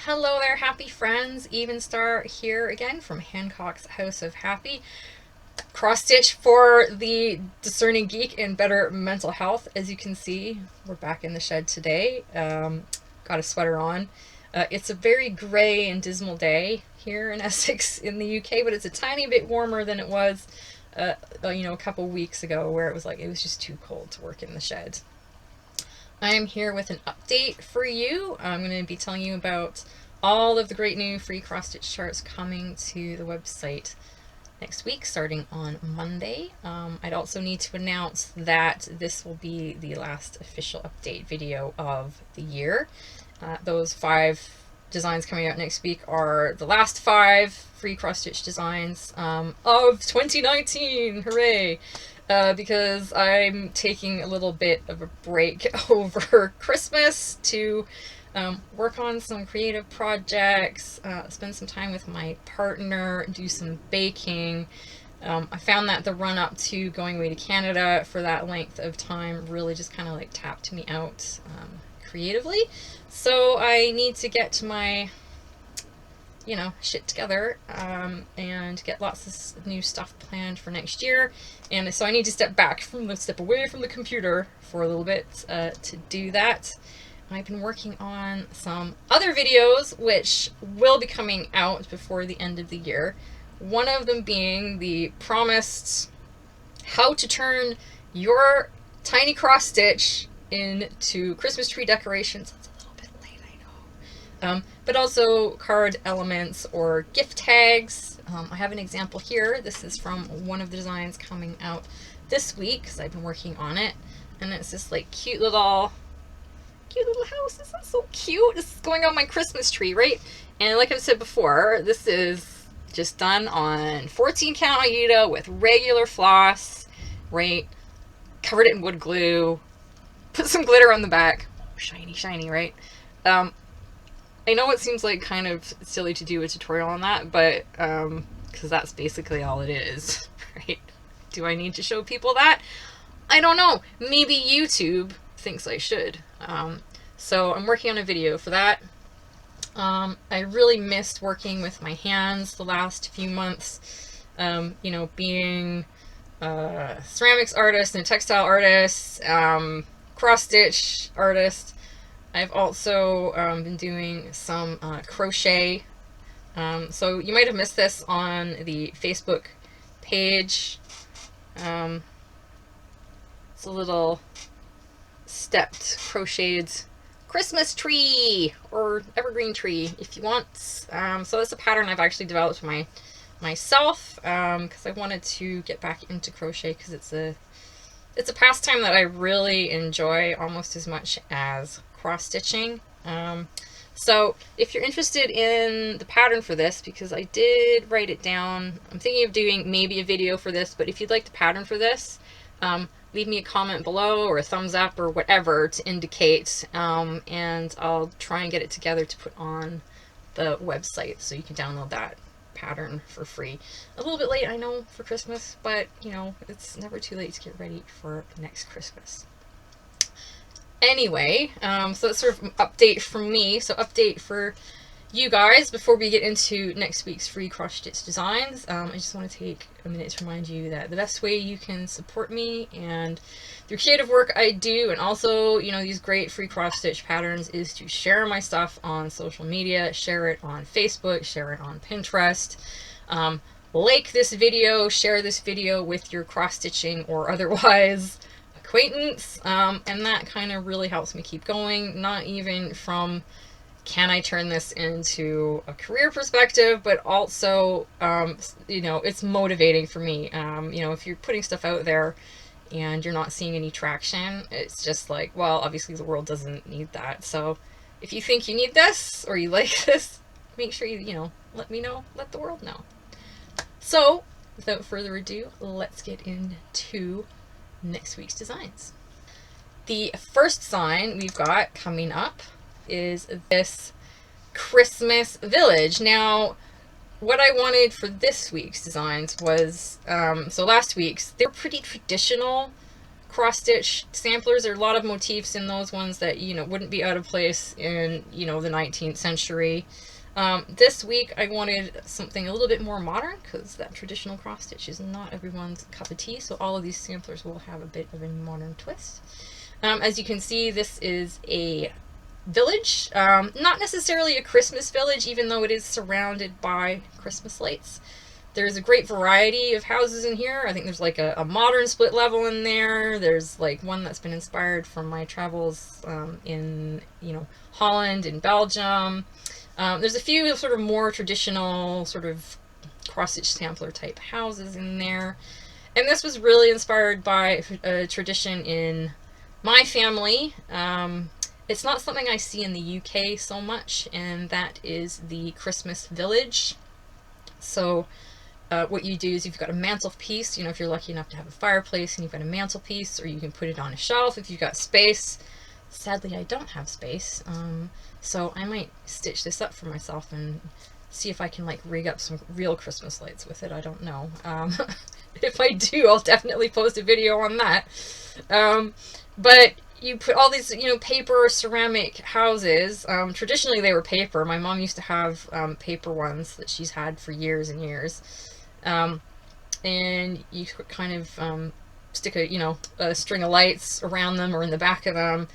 Hello there, happy friends. Even Star here again from Hancock's House of Happy. Cross stitch for the discerning geek and better mental health. As you can see, we're back in the shed today. Got a sweater on. It's a very gray and dismal day here in Essex in the UK, but it's a tiny bit warmer than it was, a couple weeks ago, where it was just too cold to work in the shed. I am here with an update for you. I'm going to be telling you about all of the great new free cross-stitch charts coming to the website next week, starting on Monday. I'd also need to announce that this will be the last official update video of the year. Those 5 designs coming out next week are the last 5 free cross-stitch designs of 2019. Hooray! Because I'm taking a little bit of a break over Christmas to work on some creative projects, spend some time with my partner, do some baking. I found that the run up to going away to Canada for that length of time really just kind of like tapped me out creatively. So I need to get to my shit together and get lots of new stuff planned for next year. And so I need to step away from the computer for a little bit to do that. I've been working on some other videos which will be coming out before the end of the year. One of them being the promised how to turn your tiny cross stitch into Christmas tree decorations. But also card elements or gift tags. I have an example here. This is from one of the designs coming out this week because I've been working on it, and it's this like cute little house. This is so cute. This is going on my Christmas tree, right? And like I've said before, this is just done on 14 count Aida with regular floss, right? Covered it in wood glue, put some glitter on the back. Shiny, right? I know it seems like kind of silly to do a tutorial on that, but because that's basically all it is, right? Do I need to show people that? I don't know. Maybe YouTube thinks I should. So I'm working on a video for that. I really missed working with my hands the last few months. Being a ceramics artist and a textile artist, cross-stitch artist. I've also been doing some crochet. So you might have missed this on the Facebook page. It's a little stepped crocheted Christmas tree or evergreen tree if you want. So it's a pattern I've actually developed myself because I wanted to get back into crochet because it's a pastime that I really enjoy almost as much as cross stitching. So if you're interested in the pattern for this, because I did write it down, I'm thinking of doing maybe a video for this, but if you'd like the pattern for this, leave me a comment below or a thumbs up or whatever to indicate, and I'll try and get it together to put on the website so you can download that pattern for free. A little bit late, I know, for Christmas, but it's never too late to get ready for next Christmas. Anyway, so that's sort of an update from me. So update for you guys before we get into next week's free cross-stitch designs. I just want to take a minute to remind you that the best way you can support me and the creative work I do, and also these great free cross-stitch patterns, is to share my stuff on social media, share it on Facebook, share it on Pinterest, like this video, share this video with your cross-stitching or otherwise acquaintance, and that kind of really helps me keep going, not even from can I turn this into a career perspective, but also it's motivating for me. If you're putting stuff out there and you're not seeing any traction, it's just like, well, obviously the world doesn't need that. So if you think you need this or you like this, make sure you let me know, let the world know. So without further ado, let's get into next week's designs. The first design we've got coming up is this Christmas village. Now, what I wanted for this week's designs was, so last week's, they're pretty traditional cross-stitch samplers. There are a lot of motifs in those ones that, you know, wouldn't be out of place in, you know, the 19th century. This week I wanted something a little bit more modern, because that traditional cross-stitch is not everyone's cup of tea, so all of these samplers will have a bit of a modern twist. As you can see, this is a village, not necessarily a Christmas village, even though it is surrounded by Christmas lights. There's a great variety of houses in here. I think there's like a modern split level in there. There's like one that's been inspired from my travels in, you know, Holland and Belgium. There's a few sort of more traditional sort of cross-stitch sampler type houses in there. And this was really inspired by a tradition in my family. It's not something I see in the UK so much, and that is the Christmas village. So what you do is, you've got a mantelpiece, you know, if you're lucky enough to have a fireplace and you've got a mantelpiece, or you can put it on a shelf if you've got space. Sadly, I don't have space, so I might stitch this up for myself and see if I can like rig up some real Christmas lights with it. I don't know. If I do, I'll definitely post a video on that. But you put all these, you know, paper ceramic houses. Traditionally they were paper. My mom used to have paper ones that she's had for years and years. And you kind of stick a, you know, a string of lights around them or in the back of them,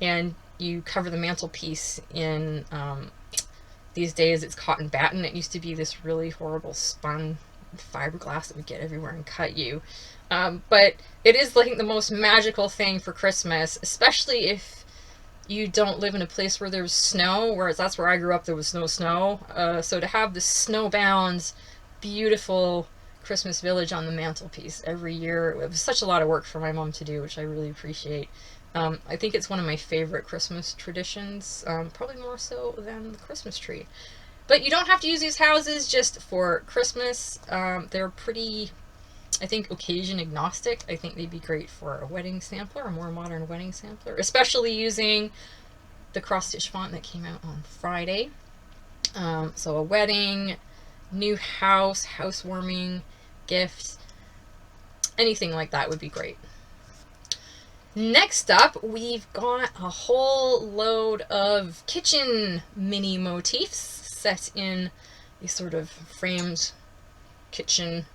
and you cover the mantelpiece in, these days it's cotton batten. It used to be this really horrible spun fiberglass that would get everywhere and cut you. But it is like the most magical thing for Christmas, especially if you don't live in a place where there's snow, whereas that's where I grew up, there was no snow. So to have this snowbound, beautiful Christmas village on the mantelpiece every year, it was such a lot of work for my mom to do, which I really appreciate. I think it's one of my favorite Christmas traditions, probably more so than the Christmas tree. But you don't have to use these houses just for Christmas. They're pretty, I think, occasion agnostic. I think they'd be great for a wedding sampler, a more modern wedding sampler, especially using the cross-stitch font that came out on Friday. So a wedding, new house, housewarming, gifts, anything like that would be great. Next up, we've got a whole load of kitchen mini motifs set in a sort of framed kitchen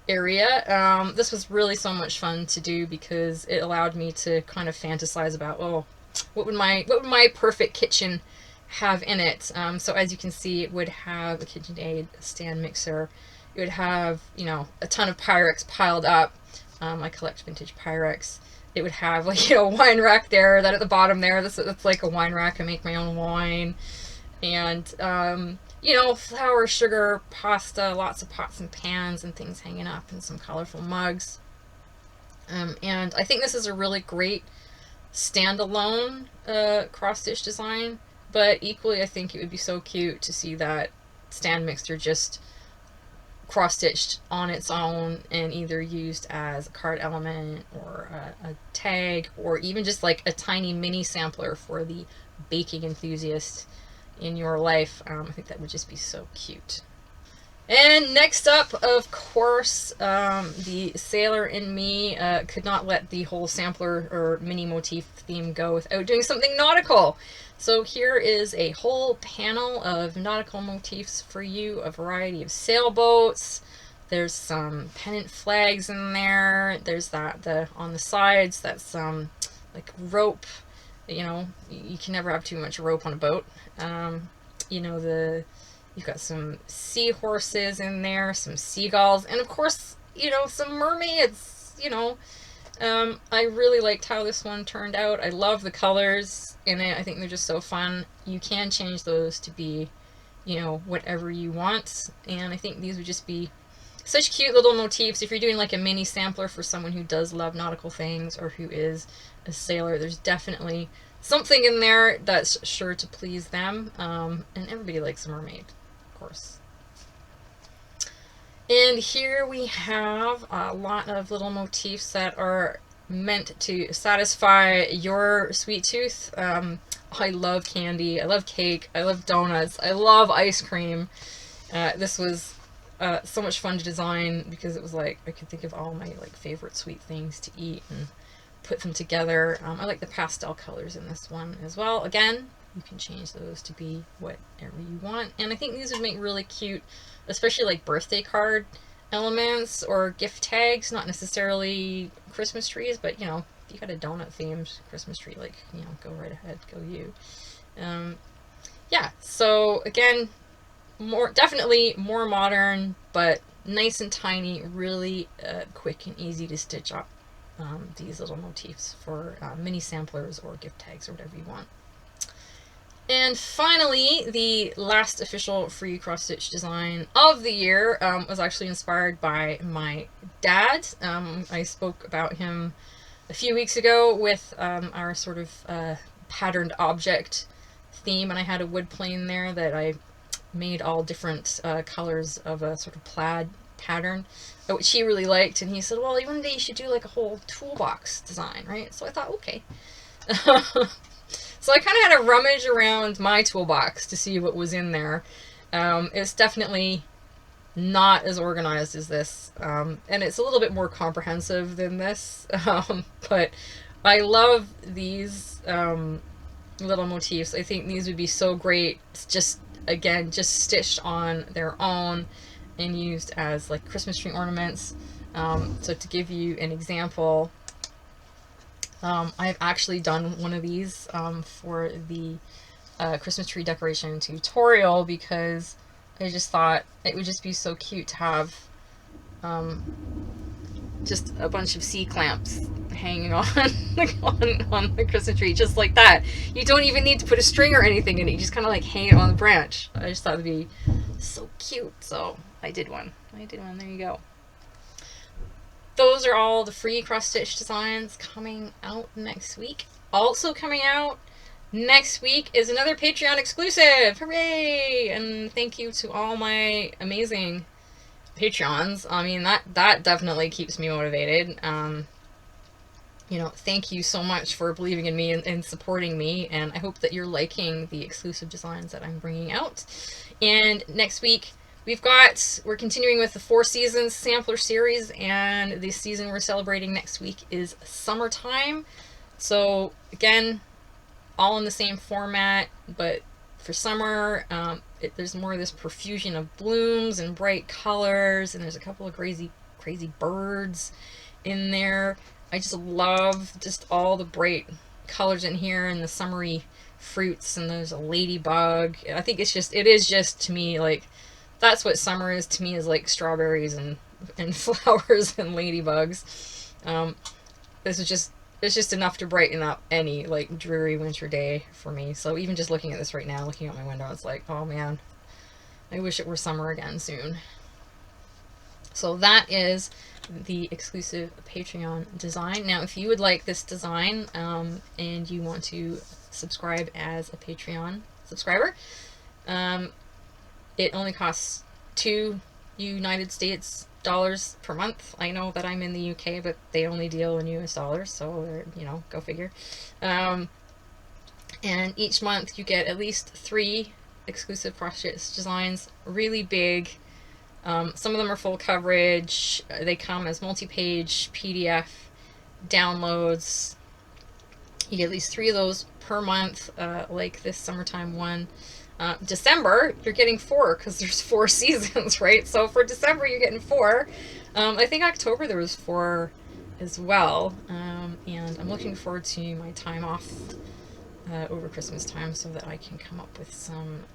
area. This was really so much fun to do because it allowed me to kind of fantasize about, oh, what would my perfect kitchen have in it. So as you can see, it would have a KitchenAid, a stand mixer. It would have, you know, a ton of Pyrex piled up. I collect vintage Pyrex. It would have, like, you know, a wine rack there. That at the bottom there, that's like a wine rack. I make my own wine. And, you know, flour, sugar, pasta, lots of pots and pans and things hanging up, and some colorful mugs. And I think this is a really great standalone cross-stitch design, but equally I think it would be so cute to see that stand mixer just cross-stitched on its own and either used as a card element or a tag, or even just like a tiny mini sampler for the baking enthusiast in your life. I think that would just be so cute. And next up, of course, the sailor in me could not let the whole sampler or mini motif theme go without doing something nautical. So here is a whole panel of nautical motifs for you, a variety of sailboats. There's some pennant flags in there. There's on the sides, that's like rope. You know, you can never have too much rope on a boat. You know, you've got some seahorses in there, some seagulls, and of course, you know, some mermaids, you know. I really liked how this one turned out. I love the colors in it. I think they're just so fun. You can change those to be, you know, whatever you want, and I think these would just be such cute little motifs. If you're doing like a mini sampler for someone who does love nautical things or who is a sailor, there's definitely something in there that's sure to please them. And everybody likes a mermaid, of course. And here we have a lot of little motifs that are meant to satisfy your sweet tooth. I love candy, I love cake, I love donuts, I love ice cream. This was so much fun to design because it was like I could think of all my like favorite sweet things to eat, and put them together. I like the pastel colors in this one as well. Again, you can change those to be whatever you want. And I think these would make really cute, especially like birthday card elements or gift tags, not necessarily Christmas trees, but you know, if you got a donut themed Christmas tree, like, you know, go right ahead, go you. Yeah, so again, definitely more modern, but nice and tiny, really quick and easy to stitch up these little motifs for mini samplers or gift tags or whatever you want. And finally, the last official free cross-stitch design of the year was actually inspired by my dad. I spoke about him a few weeks ago with our sort of patterned object theme, and I had a wood plane there that I made all different colors of a sort of plaid pattern, which he really liked, and he said, well, one day you should do like a whole toolbox design, right? So I thought, okay. So I kind of had to rummage around my toolbox to see what was in there. It's definitely not as organized as this, and it's a little bit more comprehensive than this, but I love these little motifs. I think these would be so great, just again, just stitched on their own and used as like Christmas tree ornaments. So to give you an example, I've actually done one of these for the Christmas tree decoration tutorial, because I just thought it would just be so cute to have just a bunch of C-clamps hanging on, on the Christmas tree, just like that. You don't even need to put a string or anything in it. You just kind of like hang it on the branch. I just thought it'd be so cute, so I did one. There you go. Those are all the free cross-stitch designs coming out next week. Also coming out next week is another Patreon exclusive. Hooray! And thank you to all my amazing Patreons. I mean, that definitely keeps me motivated. You know, thank you so much for believing in me and supporting me, and I hope that you're liking the exclusive designs that I'm bringing out. And next week, we're continuing with the 4 Seasons sampler series, and the season we're celebrating next week is summertime. So again, all in the same format, but for summer, there's more of this profusion of blooms and bright colors, and there's a couple of crazy birds in there. I just love just all the bright colors in here and the summery fruits, and there's a ladybug. I think it is just to me, like, that's what summer is to me, is like strawberries and flowers and ladybugs. It's just enough to brighten up any like dreary winter day for me. So even just looking at this right now, looking out my window, it's like, oh man, I wish it were summer again soon. So that is the exclusive Patreon design. Now, if you would like this design and you want to subscribe as a Patreon subscriber, it only costs $2 United States per month. I know that I'm in the UK, but they only deal in US dollars, so, you know, go figure. And each month you get at least 3 exclusive cross-stitch designs, really big. Some of them are full coverage. They come as multi-page PDF downloads. You get at least 3 of those per month, like this summertime one. December, you're getting 4 because there's 4 seasons, right? So for December, you're getting 4. I think October there was 4 as well. And I'm looking forward to my time off over Christmas time so that I can come up with some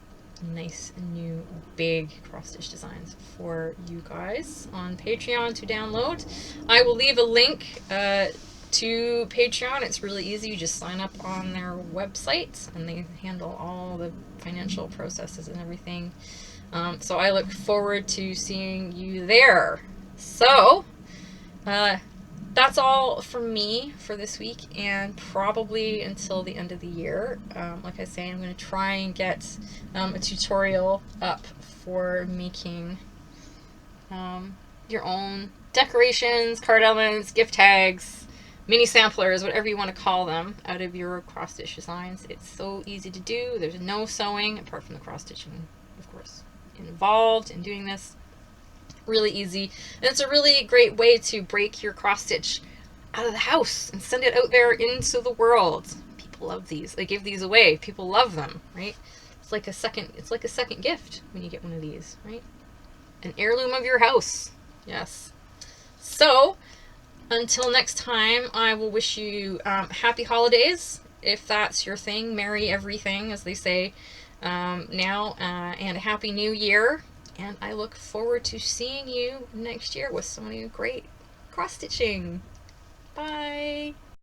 nice new big cross-stitch designs for you guys on Patreon to download. I will leave a link to Patreon. It's really easy. You just sign up on their website and they handle all the financial processes and everything. So I look forward to seeing you there. So that's all from me for this week, and probably until the end of the year. Like I say, I'm going to try and get a tutorial up for making your own decorations, card elements, gift tags, mini samplers, whatever you want to call them, out of your cross-stitch designs. It's so easy to do. There's no sewing, apart from the cross-stitching, of course, involved in doing this. Really easy. And it's a really great way to break your cross-stitch out of the house and send it out there into the world. People love these. I give these away. People love them, right? It's like a second gift when you get one of these, right? An heirloom of your house. Yes. So, until next time, I will wish you happy holidays, if that's your thing. Merry everything, as they say now, and a happy new year. And I look forward to seeing you next year with some new great cross stitching. Bye.